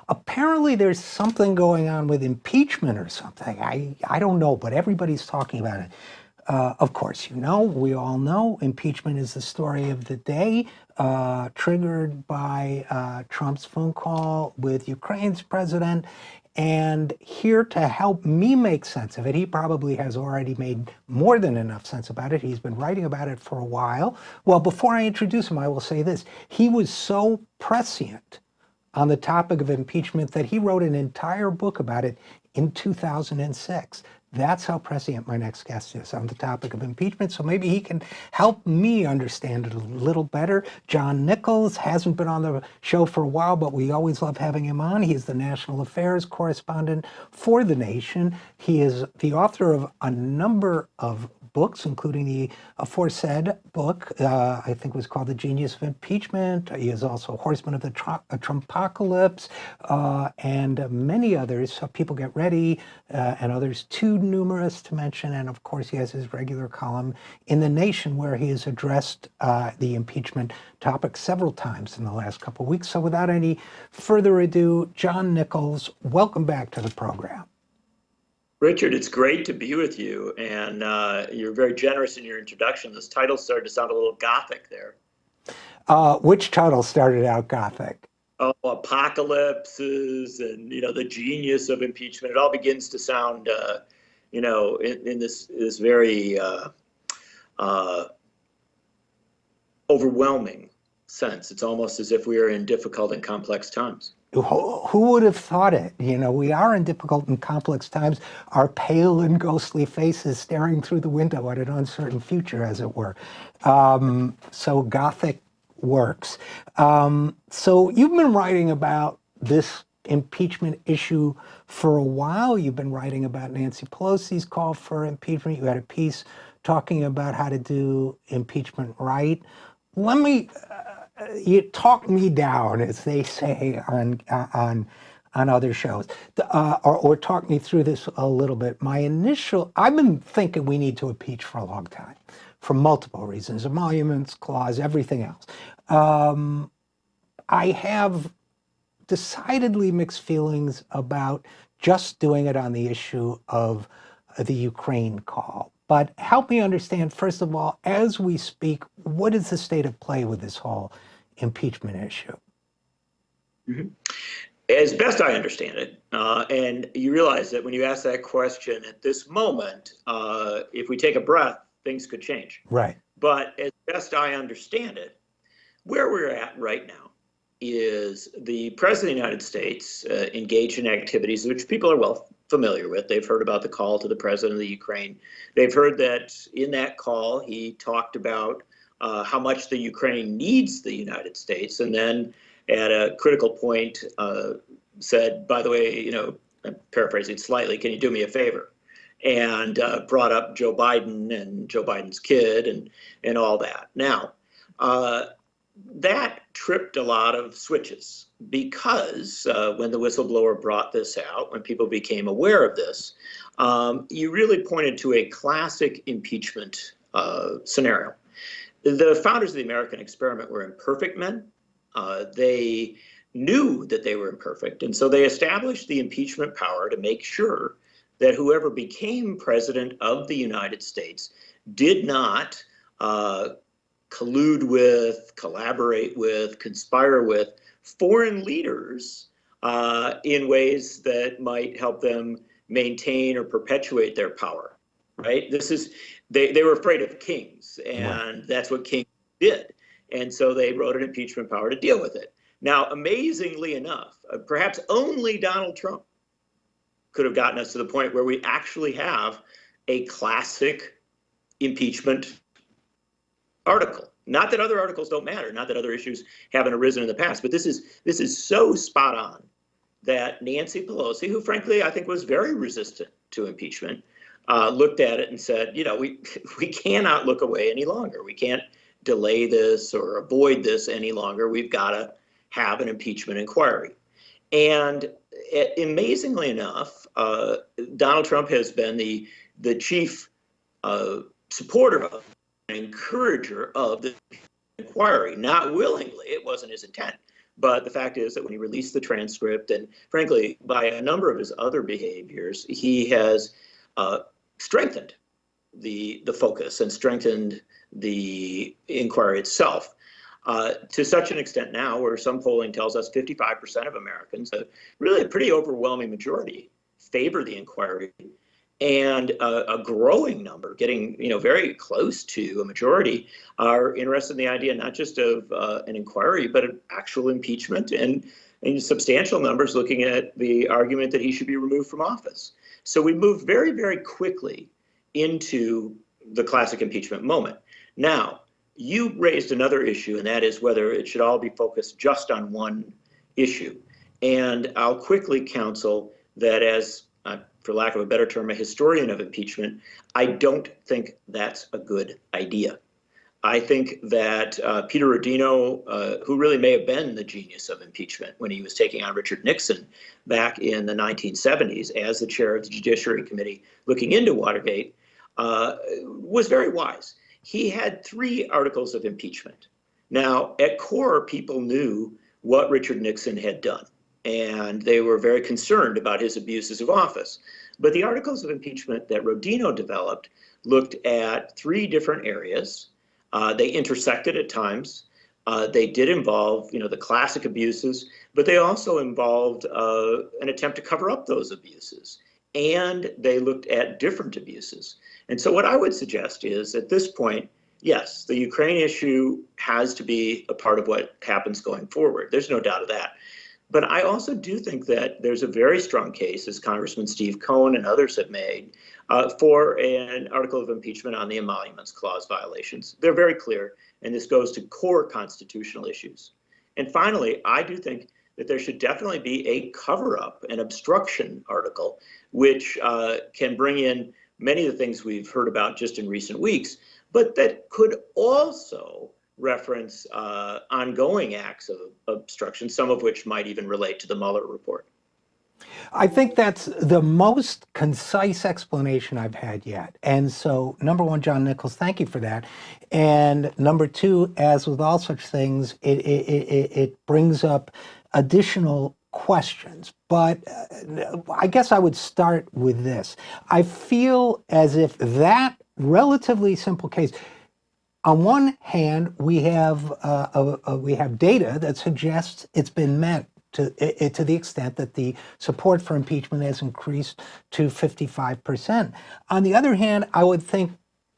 Apparently, there's something going on with impeachment or something. I don't know, but everybody's talking about it. Of course, we all know impeachment is the story of the day, triggered by Trump's phone call with Ukraine's president. And here to help me make sense of it, he probably has already made more than enough sense about it. He's been writing about it for a while. Well, before I introduce him, I will say this. He was so prescient on the topic of impeachment that he wrote an entire book about it in 2006. That's how prescient my next guest is on the topic of impeachment. So maybe he can help me understand it a little better. John Nichols hasn't been on the show for a while, but we always love having him on. He's the national affairs correspondent for The Nation. He is the author of a number of books, including the aforesaid book, I think was called The Genius of Impeachment. He is also Horseman of the Trumpocalypse, and many others. So people get ready, and others too numerous to mention. And of course, he has his regular column in The Nation, where he has addressed the impeachment topic several times in the last couple of weeks. So without any further ado, John Nichols, welcome back to the program. Richard, it's great to be with you, and you're very generous in your introduction. This title started to sound a little gothic there. Which title started out gothic? Oh, apocalypses and, the genius of impeachment. It all begins to sound, in this very overwhelming sense. It's almost as if we are in difficult and complex times. Who would have thought it? We are in difficult and complex times, our pale and ghostly faces staring through the window at an uncertain future, as it were. So Gothic works. So you've been writing about this impeachment issue for a while. You've been writing about Nancy Pelosi's call for impeachment. You had a piece talking about how to do impeachment right. Let me... you talk me down, as they say on other shows, or talk me through this a little bit. I've been thinking we need to impeach for a long time, for multiple reasons, emoluments clause, everything else. I have decidedly mixed feelings about just doing it on the issue of the Ukraine call. But help me understand, first of all, as we speak, what is the state of play with this whole impeachment issue? Mm-hmm. As best I understand it, and you realize that when you ask that question at this moment, if we take a breath, things could change. Right. But as best I understand it, where we're at right now is the President of the United States engaged in activities which people are well familiar with. They've heard about the call to the President of the Ukraine. They've heard that in that call, he talked about how much the Ukraine needs the United States, and then at a critical point said, by the way, I'm paraphrasing slightly, can you do me a favor? And brought up Joe Biden and Joe Biden's kid and all that. Now, that tripped a lot of switches because when the whistleblower brought this out, when people became aware of this, you really pointed to a classic impeachment scenario. The founders of the American experiment were imperfect men. They knew that they were imperfect, and so they established the impeachment power to make sure that whoever became president of the United States did not collude with, collaborate with, conspire with foreign leaders in ways that might help them maintain or perpetuate their power, right? They were afraid of kings, and that's what kings did. And so they wrote an impeachment power to deal with it. Now, amazingly enough, perhaps only Donald Trump could have gotten us to the point where we actually have a classic impeachment article. Not that other articles don't matter, not that other issues haven't arisen in the past, but this is so spot on that Nancy Pelosi, who frankly I think was very resistant to impeachment, looked at it and said, we cannot look away any longer. We can't delay this or avoid this any longer. We've got to have an impeachment inquiry. And amazingly enough, Donald Trump has been the chief supporter of and encourager of the inquiry. Not willingly, it wasn't his intent, But the fact is that when he released the transcript, and frankly, by a number of his other behaviors, he has strengthened the focus and strengthened the inquiry itself. To such an extent now where some polling tells us 55% of Americans, really a pretty overwhelming majority, favor the inquiry, and a growing number, getting very close to a majority, are interested in the idea not just of an inquiry, but an actual impeachment, and substantial numbers looking at the argument that he should be removed from office. So we moved very, very quickly into the classic impeachment moment. Now, you raised another issue, and that is whether it should all be focused just on one issue. And I'll quickly counsel that as, for lack of a better term, a historian of impeachment, I don't think that's a good idea. I think that Peter Rodino, who really may have been the genius of impeachment when he was taking on Richard Nixon back in the 1970s as the chair of the Judiciary Committee looking into Watergate, was very wise. He had 3 articles of impeachment. Now, at core, people knew what Richard Nixon had done, and they were very concerned about his abuses of office. But the articles of impeachment that Rodino developed looked at 3 different areas. They intersected at times. They did involve, the classic abuses, but they also involved an attempt to cover up those abuses. And they looked at different abuses. And so what I would suggest is, at this point, yes, the Ukraine issue has to be a part of what happens going forward. There's no doubt of that. But I also do think that there's a very strong case, as Congressman Steve Cohen and others have made, for an article of impeachment on the Emoluments Clause violations. They're very clear, and this goes to core constitutional issues. And finally, I do think that there should definitely be a cover-up, an obstruction article, which can bring in many of the things we've heard about just in recent weeks, but that could also reference ongoing acts of obstruction, some of which might even relate to the Mueller report. I think that's the most concise explanation I've had yet. And so, number one, John Nichols, thank you for that. And number two, as with all such things, it brings up additional questions. But I guess I would start with this. I feel as if that relatively simple case, on one hand, we have data that suggests it's been met to the extent that the support for impeachment has increased to 55%. On the other hand, I would think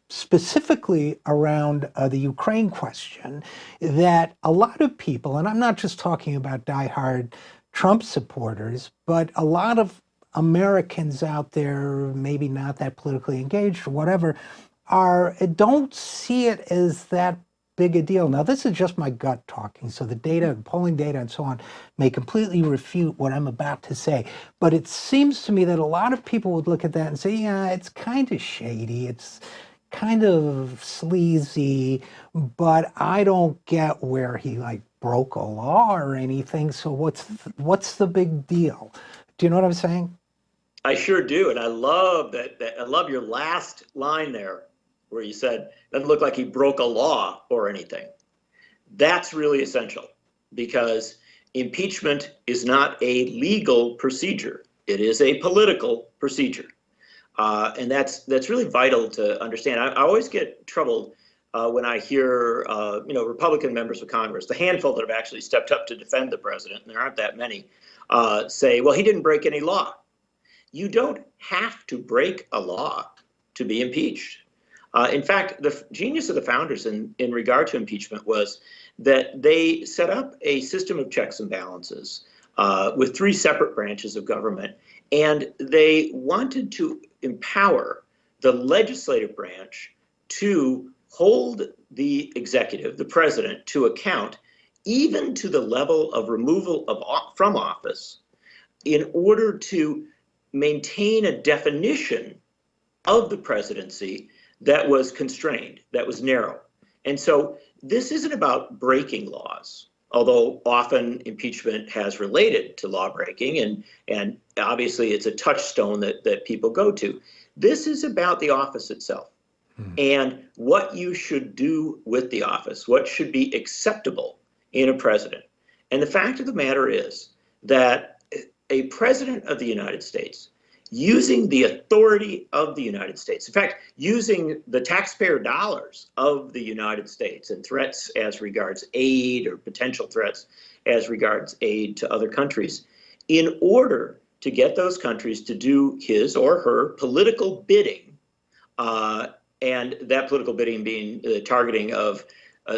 specifically around the Ukraine question that a lot of people, and I'm not just talking about diehard Trump supporters, but a lot of Americans out there, maybe not that politically engaged or whatever, don't see it as that big a deal. Now, this is just my gut talking, so the data, polling data and so on, may completely refute what I'm about to say. But it seems to me that a lot of people would look at that and say, yeah, it's kind of shady, it's kind of sleazy, but I don't get where he broke a law or anything, so what's the big deal? Do you know what I'm saying? I sure do, and I love that. I love your last line there, where you said, doesn't look like he broke a law or anything. That's really essential, because impeachment is not a legal procedure. It is a political procedure. And that's really vital to understand. I always get troubled when I hear Republican members of Congress, the handful that have actually stepped up to defend the president, and there aren't that many, say, well, he didn't break any law. You don't have to break a law to be impeached. In fact, the genius of the founders in regard to impeachment was that they set up a system of checks and balances with 3 separate branches of government, and they wanted to empower the legislative branch to hold the executive, the president, to account, even to the level of removal from office, in order to maintain a definition of the presidency that was constrained, that was narrow. And so this isn't about breaking laws, although often impeachment has related to law breaking, and obviously it's a touchstone that people go to. This is about the office itself and what you should do with the office, what should be acceptable in a president. And the fact of the matter is that a president of the United States, using the authority of the United States, in fact, using the taxpayer dollars of the United States and threats as regards aid or potential threats as regards aid to other countries, in order to get those countries to do his or her political bidding, and that political bidding being the targeting of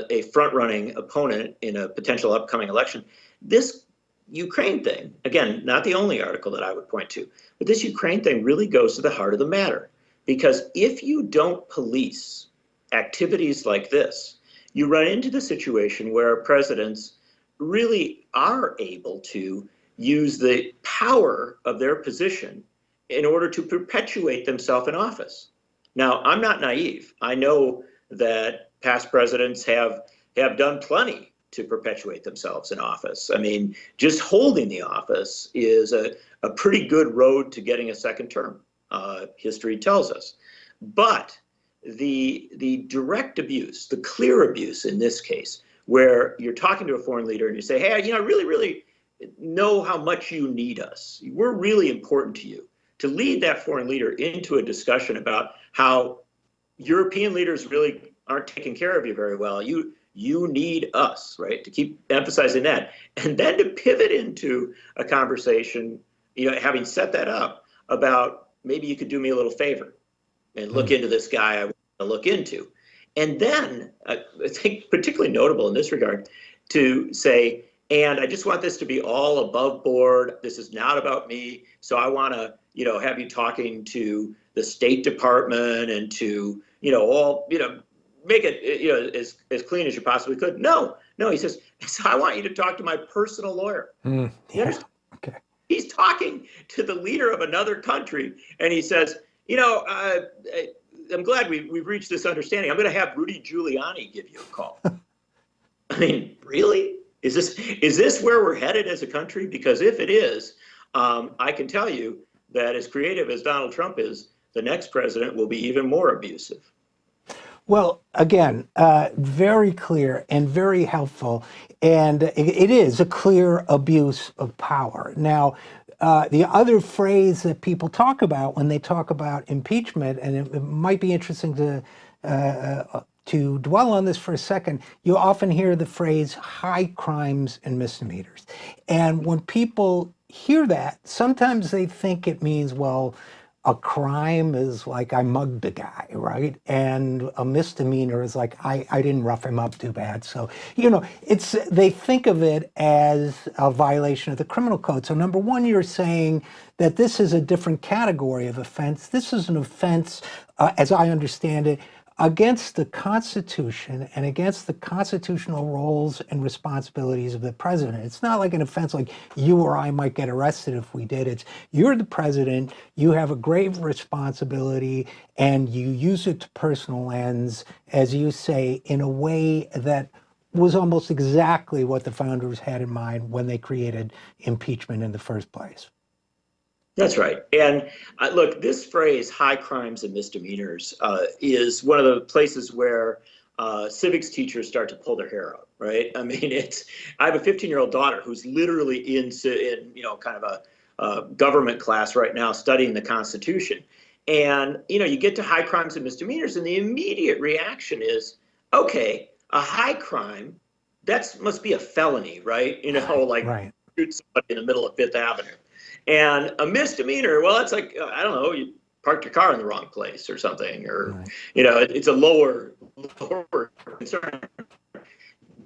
a front-running opponent in a potential upcoming election. This Ukraine thing, again, not the only article that I would point to, but this Ukraine thing really goes to the heart of the matter. Because if you don't police activities like this, you run into the situation where presidents really are able to use the power of their position in order to perpetuate themselves in office. Now, I'm not naive. I know that past presidents have done plenty to perpetuate themselves in office. I mean, just holding the office is a pretty good road to getting a second term, history tells us. But the direct abuse, the clear abuse in this case, where you're talking to a foreign leader and you say, hey, I really know how much you need us. We're really important to you. To lead that foreign leader into a discussion about how European leaders really aren't taking care of you very well. You need us, right? To keep emphasizing that. And then to pivot into a conversation, having set that up, about maybe you could do me a little favor and look into this guy I want to look into. And then I think particularly notable in this regard to say, and I just want this to be all above board. This is not about me. So I want to, have you talking to the State Department and to, make it, as clean as you possibly could. No, he says, so I want you to talk to my personal lawyer. Yeah. Okay. He's talking to the leader of another country, and he says, I'm glad we've reached this understanding. I'm going to have Rudy Giuliani give you a call. I mean, really? Is this where we're headed as a country? Because if it is, I can tell you that as creative as Donald Trump is, the next president will be even more abusive. Well, again, very clear and very helpful. And it is a clear abuse of power. Now, the other phrase that people talk about when they talk about impeachment, and it might be interesting to dwell on this for a second, you often hear the phrase high crimes and misdemeanors. And when people hear that, sometimes they think it means, well, a crime is like I mugged a guy, right? And a misdemeanor is like I didn't rough him up too bad. So, they think of it as a violation of the criminal code. So number one, you're saying that this is a different category of offense. This is an offense, as I understand it, against the Constitution and against the constitutional roles and responsibilities of the president. It's not like an offense like you or I might get arrested if we did. It's you're the president, you have a grave responsibility, and you use it to personal ends, as you say, in a way that was almost exactly what the founders had in mind when they created impeachment in the first place. That's right. And look, this phrase, high crimes and misdemeanors, is one of the places where civics teachers start to pull their hair out, right? I mean, I have a 15-year-old daughter who's literally in kind of a government class right now studying the Constitution. And, you get to high crimes and misdemeanors, and the immediate reaction is, okay, a high crime, that must be a felony, right? Right. Shoot somebody in the middle of Fifth Avenue. And a misdemeanor, well, it's like, I don't know, you parked your car in the wrong place or something, or, Right. It's a lower concern.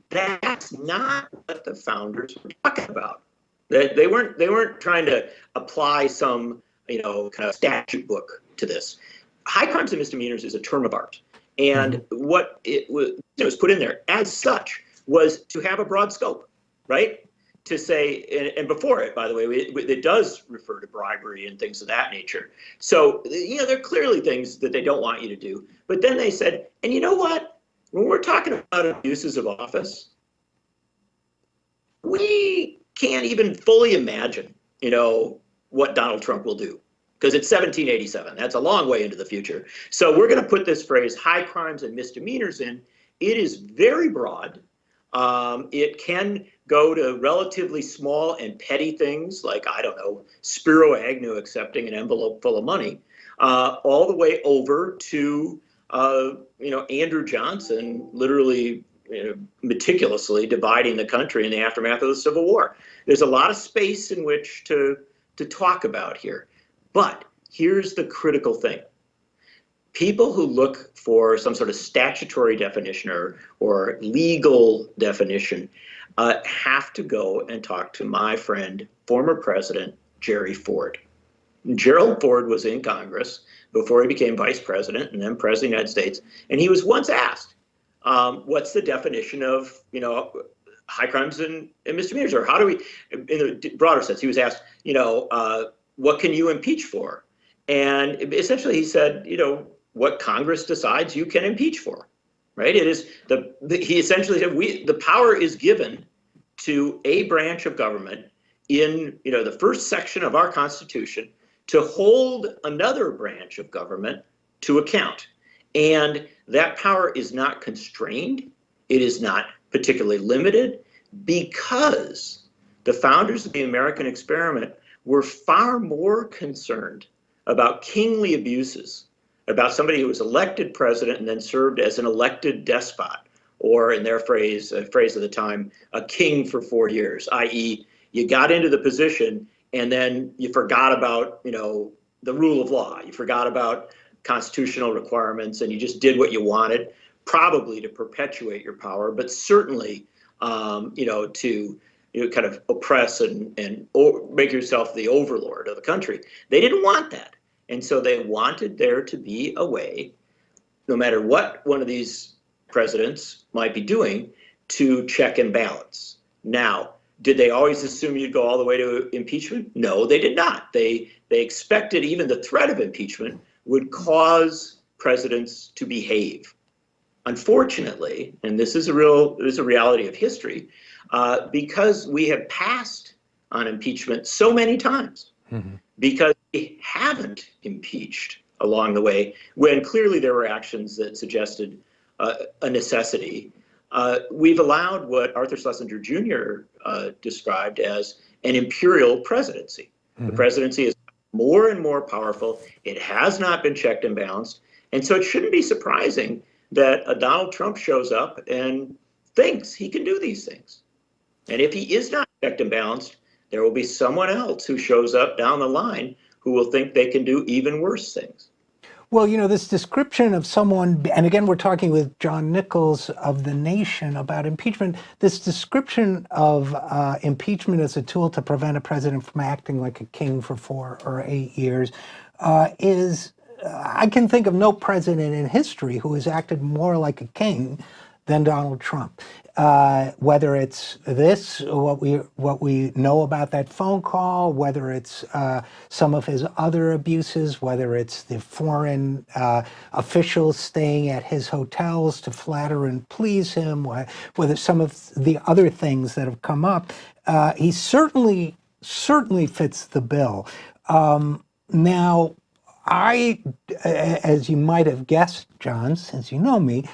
That's not what the founders were talking about. They weren't trying to apply some, kind of statute book to this. High crimes and misdemeanors is a term of art. And what it was put in there as such was to have a broad scope, right? To say, and before it, by the way, it does refer to bribery and things of that nature. So, there are clearly things that they don't want you to do. But then they said, and you know what? When we're talking about abuses of office, we can't even fully imagine, what Donald Trump will do. Because it's 1787. That's a long way into the future. So we're going to put this phrase, high crimes and misdemeanors, in. It is very broad. It can go to relatively small and petty things like, I don't know, Spiro Agnew accepting an envelope full of money, all the way over to, Andrew Johnson literally meticulously dividing the country in the aftermath of the Civil War. There's a lot of space in which to talk about here. But here's the critical thing. People who look for some sort of statutory definition or legal definition have to go and talk to my friend, former President Jerry Ford. Gerald Ford was in Congress before he became vice president and then president of the United States. And he was once asked, what's the definition of, high crimes and misdemeanors? Or how do we, in the broader sense, he was asked, what can you impeach for? And essentially he said, what Congress decides you can impeach for, right? It is he essentially said the power is given to a branch of government in, the first section of our Constitution to hold another branch of government to account. And that power is not constrained. It is not particularly limited because the founders of the American experiment were far more concerned about kingly abuses, about somebody who was elected president and then served as an elected despot, or in their phrase of the time, a king for 4 years, i.e., you got into the position and then you forgot about, the rule of law. You forgot about constitutional requirements and you just did what you wanted, probably to perpetuate your power, but certainly, to kind of oppress and make yourself the overlord of the country. They didn't want that. And so they wanted there to be a way, no matter what one of these presidents might be doing, to check and balance. Now, did they always assume you'd go all the way to impeachment? No, they did not. They expected even the threat of impeachment would cause presidents to behave. Unfortunately, and this is a reality of history, because we have passed on impeachment so many times, because we haven't impeached along the way, when clearly there were actions that suggested a necessity. We've allowed what Arthur Schlesinger Jr. Described as an imperial presidency. The presidency is more and more powerful. It has not been checked and balanced. And so it shouldn't be surprising that a Donald Trump shows up and thinks he can do these things. And if he is not checked and balanced, there will be someone else who shows up down the line who will think they can do even worse things. Well, this description of someone, and again, we're talking with John Nichols of The Nation about impeachment, this description of impeachment as a tool to prevent a president from acting like a king for 4 or 8 years I can think of no president in history who has acted more like a king than Donald Trump. Whether it's what we know about that phone call, whether it's some of his other abuses, whether it's the foreign officials staying at his hotels to flatter and please him, whether some of the other things that have come up, he certainly fits the bill. Now, as you might have guessed, John, since you know me,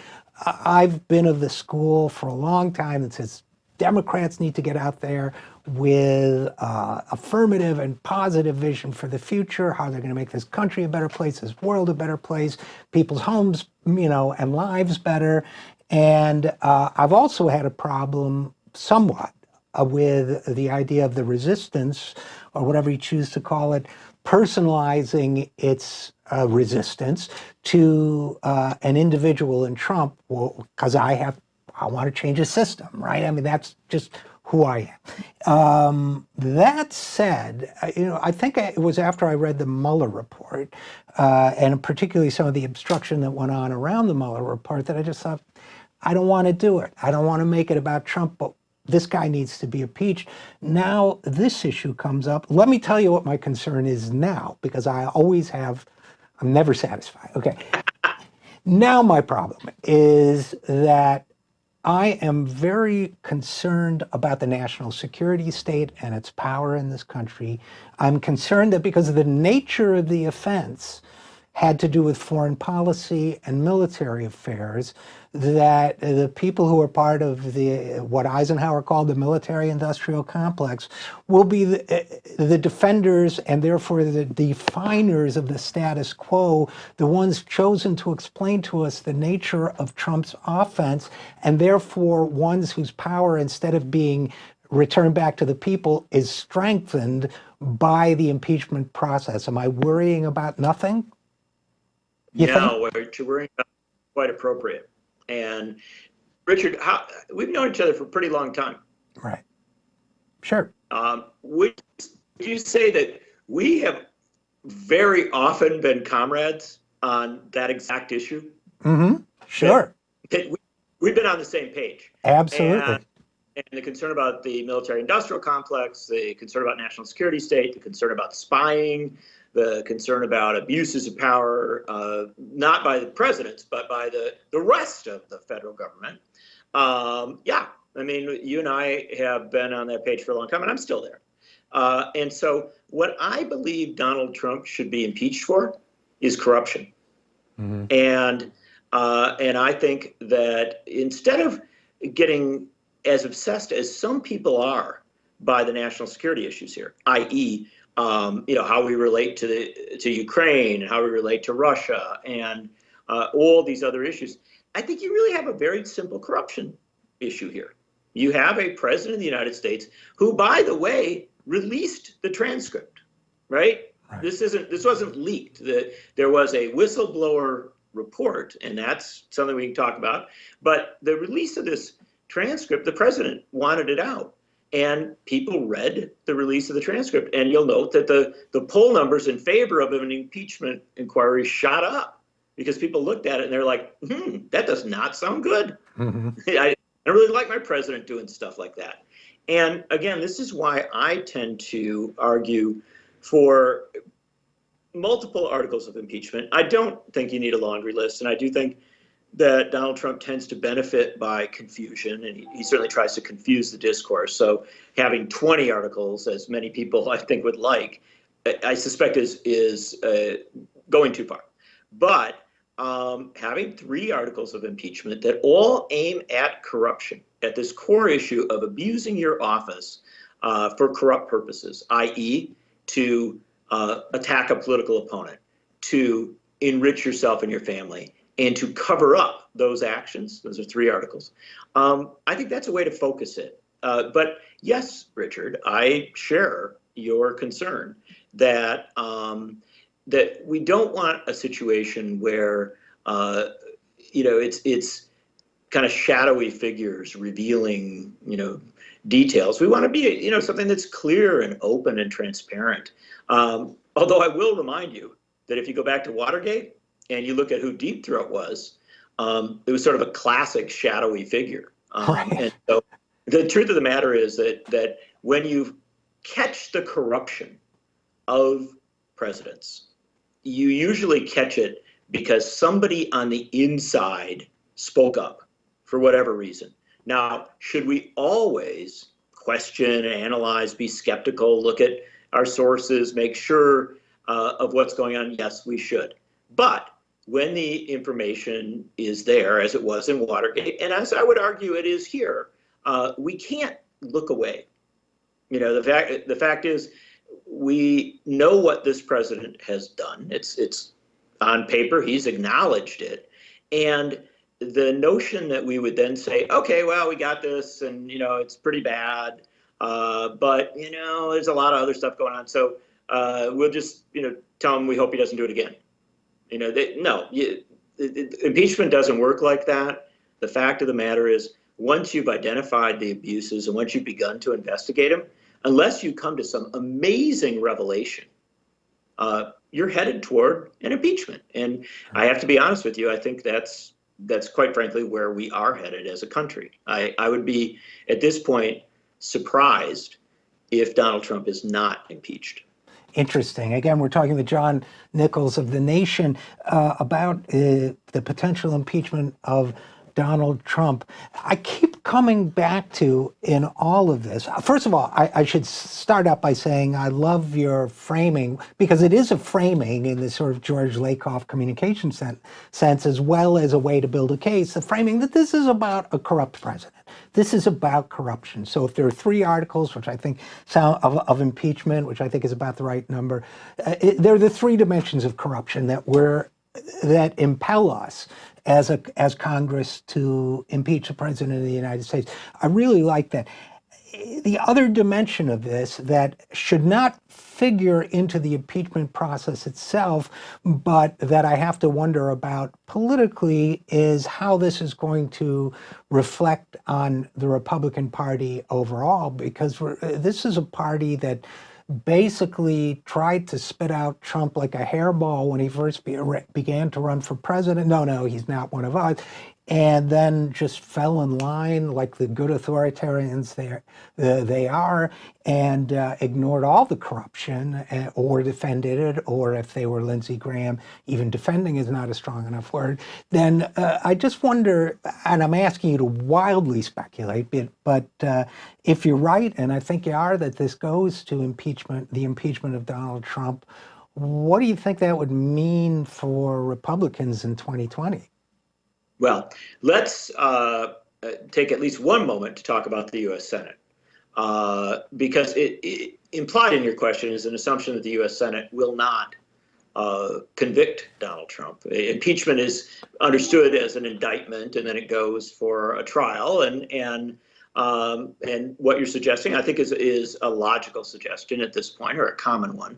I've been of the school for a long time that says Democrats need to get out there with affirmative and positive vision for the future, how they're going to make this country a better place, this world a better place, people's homes, and lives better. And I've also had a problem somewhat with the idea of the resistance, or whatever you choose to call it, personalizing its resistance to an individual in Trump, because I want to change the system, right? I mean, that's just who I am. That said, I think it was after I read the Mueller report, and particularly some of the obstruction that went on around the Mueller report, that I just thought, I don't want to do it. I don't want to make it about Trump, but this guy needs to be impeached. Now this issue comes up. Let me tell you what my concern is now, because I always have, I'm never satisfied. Okay. Now my problem is that I am very concerned about the national security state and its power in this country. I'm concerned that because of the nature of the offense, had to do with foreign policy and military affairs, that the people who are part of the what Eisenhower called the military-industrial complex will be the defenders and therefore the definers of the status quo, the ones chosen to explain to us the nature of Trump's offense, and therefore ones whose power, instead of being returned back to the people, is strengthened by the impeachment process. Am I worrying about nothing? No, what you're worrying about is quite appropriate. And Richard, we've known each other for a pretty long time. Right. Sure. Would you say that we have very often been comrades on that exact issue? Mm-hmm. Sure. We've been on the same page. Absolutely. And the concern about the military-industrial complex, the concern about national security state, the concern about spying, the concern about abuses of power, not by the presidents, but by the rest of the federal government. Yeah, I mean, you and I have been on that page for a long time, and I'm still there. And so what I believe Donald Trump should be impeached for is corruption. Mm-hmm. And I think that instead of getting as obsessed as some people are by the national security issues here, i.e., how we relate to Ukraine and how we relate to Russia and all these other issues, I think you really have a very simple corruption issue here. You have a president of the United States who, by the way, released the transcript, right? This wasn't leaked. There was a whistleblower report, and that's something we can talk about. But the release of this transcript, the president wanted it out, and people read the release of the transcript. And you'll note that the poll numbers in favor of an impeachment inquiry shot up because people looked at it and they're like, that does not sound good. Mm-hmm. I really like my president doing stuff like that. And again, this is why I tend to argue for multiple articles of impeachment. I don't think you need a laundry list, and I do think that Donald Trump tends to benefit by confusion, and he certainly tries to confuse the discourse. So having 20 articles, as many people I think would like, I suspect is going too far. But having 3 articles of impeachment that all aim at corruption, at this core issue of abusing your office for corrupt purposes, i.e. to attack a political opponent, to enrich yourself and your family, and to cover up those actions. Those are 3 articles. I think that's a way to focus it. But yes, Richard, I share your concern that that we don't want a situation where it's kind of shadowy figures revealing details. We want to be something that's clear and open and transparent. Although I will remind you that if you go back to Watergate and you look at who Deep Throat was, it was sort of a classic shadowy figure. Right. And so the truth of the matter is that when you catch the corruption of presidents, you usually catch it because somebody on the inside spoke up for whatever reason. Now, should we always question, analyze, be skeptical, look at our sources, make sure of what's going on? Yes, we should. But when the information is there, as it was in Watergate, and as I would argue it is here, we can't look away. The fact is, we know what this president has done. It's on paper. He's acknowledged it. And the notion that we would then say, okay, well, we got this and, it's pretty bad. But, there's a lot of other stuff going on. So we'll just, tell him we hope he doesn't do it again. Impeachment doesn't work like that. The fact of the matter is, once you've identified the abuses and once you've begun to investigate them, unless you come to some amazing revelation, you're headed toward an impeachment. And I have to be honest with you, I think that's quite frankly where we are headed as a country. I would be, at this point, surprised if Donald Trump is not impeached. Interesting. Again, we're talking to John Nichols of The Nation about the potential impeachment of Donald Trump. I keep coming back to in all of this, first of all, I should start out by saying I love your framing, because it is a framing in the sort of George Lakoff communication sense, as well as a way to build a case, the framing that this is about a corrupt president. This is about corruption. So if there are 3 articles, which I think sound of impeachment, which I think is about the right number, they're the 3 dimensions of corruption that impel us as Congress to impeach the President of the United States. I really like that. The other dimension of this that should not figure into the impeachment process itself, but that I have to wonder about politically, is how this is going to reflect on the Republican Party overall, because this is a party that basically tried to spit out Trump like a hairball when he first began to run for president. No, he's not one of us. And then just fell in line like the good authoritarians they are, and ignored all the corruption, or defended it, or if they were Lindsey Graham, even defending is not a strong enough word. Then I just wonder, and I'm asking you to wildly speculate, but if you're right, and I think you are, that this goes to impeachment, the impeachment of Donald Trump, what do you think that would mean for Republicans in 2020? Well, let's take at least one moment to talk about the U.S. Senate, because it implied in your question is an assumption that the U.S. Senate will not convict Donald Trump. Impeachment is understood as an indictment, and then it goes for a trial. And what you're suggesting, I think, is a logical suggestion at this point, or a common one,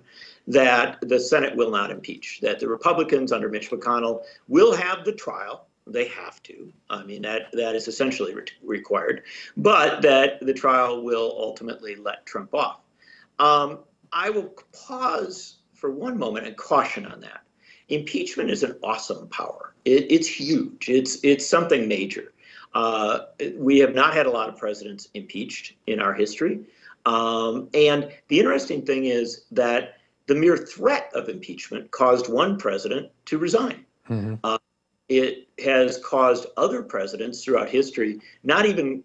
that the Senate will not impeach, that the Republicans under Mitch McConnell will have the trial. They have to. I mean, that is essentially required, but that the trial will ultimately let Trump off. I will pause for one moment and caution on that. Impeachment is an awesome power. It's huge. It's something major. We have not had a lot of presidents impeached in our history. And the interesting thing is that the mere threat of impeachment caused one president to resign. Mm-hmm. It has caused other presidents throughout history, not even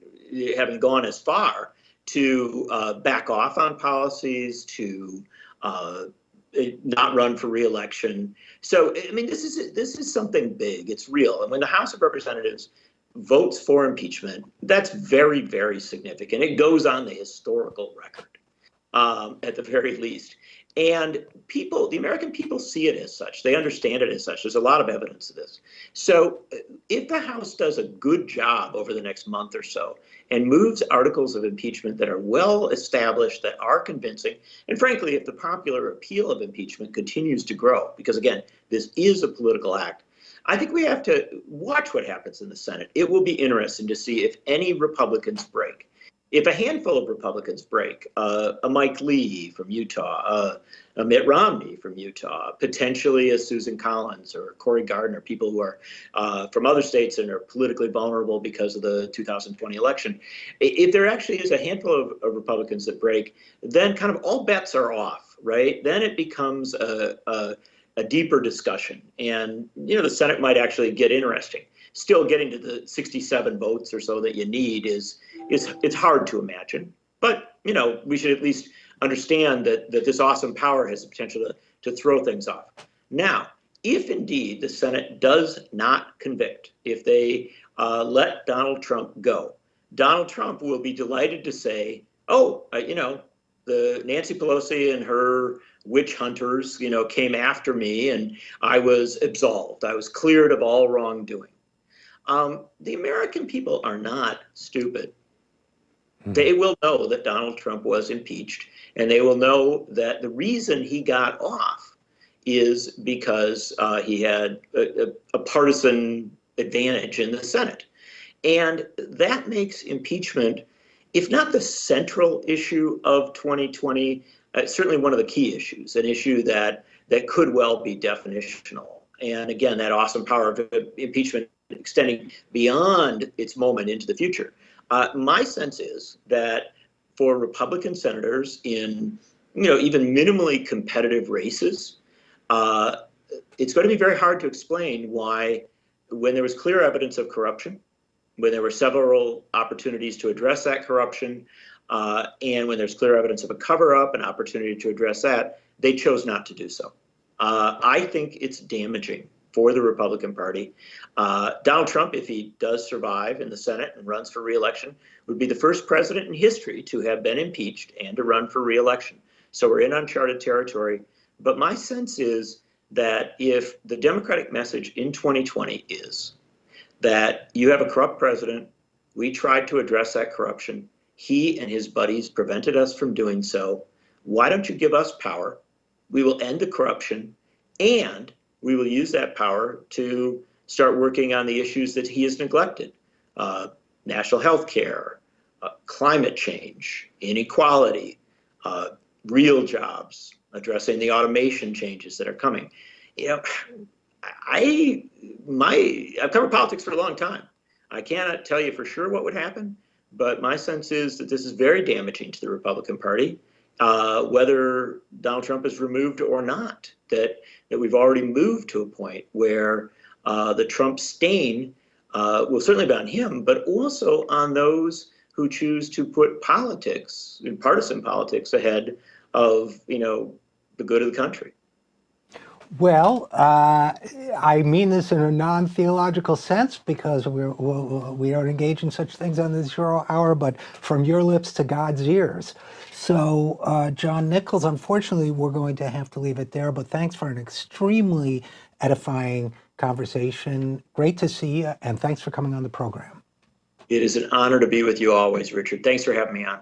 having gone as far, to back off on policies, to not run for re-election. So, I mean, this is something big. It's real. And when the House of Representatives votes for impeachment, that's very, very significant. It goes on the historical record, at the very least. And the American people see it as such. They understand it as such. There's a lot of evidence of this. So if the House does a good job over the next month or so and moves articles of impeachment that are well established, that are convincing, and frankly, if the popular appeal of impeachment continues to grow, because again, this is a political act, I think we have to watch what happens in the Senate. It will be interesting to see if any Republicans break. If a handful of Republicans break, a Mike Lee from Utah, a Mitt Romney from Utah, potentially a Susan Collins or Cory Gardner, people who are from other states and are politically vulnerable because of the 2020 election, if there actually is a handful of Republicans that break, then kind of all bets are off, right? Then it becomes a deeper discussion. And, the Senate might actually get interesting. Still getting to the 67 votes or so that you need it's hard to imagine. But, we should at least understand that this awesome power has the potential to throw things off. Now, if indeed the Senate does not convict, if they let Donald Trump go, Donald Trump will be delighted to say, the Nancy Pelosi and her witch hunters, came after me and I was absolved. I was cleared of all wrongdoing. The American people are not stupid. They will know that Donald Trump was impeached, and they will know that the reason he got off is because he had a partisan advantage in the Senate. And that makes impeachment, if not the central issue of 2020, certainly one of the key issues, an issue that could well be definitional. And again, that awesome power of impeachment extending beyond its moment into the future. My sense is that for Republican senators in, even minimally competitive races, it's going to be very hard to explain why, when there was clear evidence of corruption, when there were several opportunities to address that corruption, and when there's clear evidence of a cover-up, an opportunity to address that, they chose not to do so. I think it's damaging for the Republican Party. Donald Trump, if he does survive in the Senate and runs for re-election, would be the first president in history to have been impeached and to run for re-election. So we're in uncharted territory. But my sense is that if the Democratic message in 2020 is that you have a corrupt president, we tried to address that corruption, he and his buddies prevented us from doing so, why don't you give us power? We will end the corruption, and we will use that power to start working on the issues that he has neglected. National health care, climate change, inequality, real jobs, addressing the automation changes that are coming. You know, I've covered politics for a long time. I cannot tell you for sure what would happen, but my sense is that this is very damaging to the Republican Party, whether Donald Trump is removed or not, that we've already moved to a point where the Trump stain will certainly be on him, but also on those who choose to put politics, partisan politics, ahead of, the good of the country. Well, I mean this in a non-theological sense because we don't engage in such things on this hour, but from your lips to God's ears. So, John Nichols, unfortunately, we're going to have to leave it there, but thanks for an extremely edifying conversation. Great to see you, and thanks for coming on the program. It is an honor to be with you always, Richard. Thanks for having me on.